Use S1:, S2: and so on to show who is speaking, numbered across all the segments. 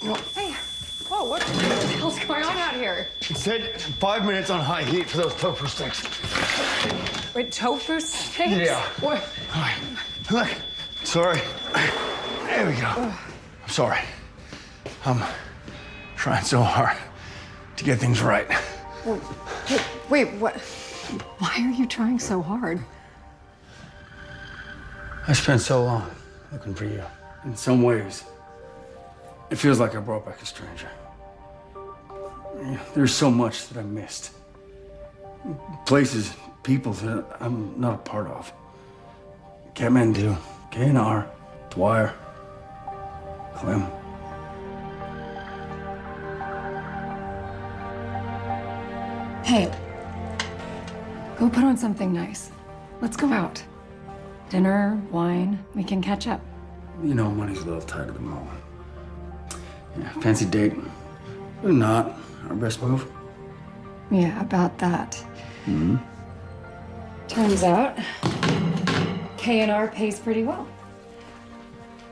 S1: Hey, whoa, what the hell's going on out here?
S2: It said 5 minutes on high heat for those tofu sticks.
S1: Wait, tofu steaks?
S2: Yeah.
S1: What?
S2: All right. Look, sorry. There we go. I'm sorry. I'm trying so hard to get things right.
S1: Wait, what? Why are you trying so hard?
S2: I spent so long looking for you. In some ways, it feels like I brought back a stranger. There's so much that I missed. Places, people that I'm not a part of. Kathmandu, KNR, Dwyer, Clem.
S1: Hey, go put on something nice. Let's go out. Dinner, wine, we can catch up.
S2: You know, money's a little tight at the moment. Yeah, fancy date. Not our best move.
S1: Yeah, about that. Turns out, K&R pays pretty well.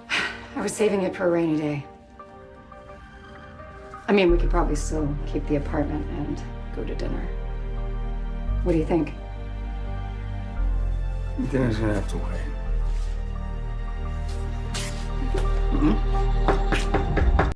S1: I was saving it for a rainy day. I mean, we could probably still keep the apartment and go to dinner. What do you think?
S2: Dinner's gonna have to wait.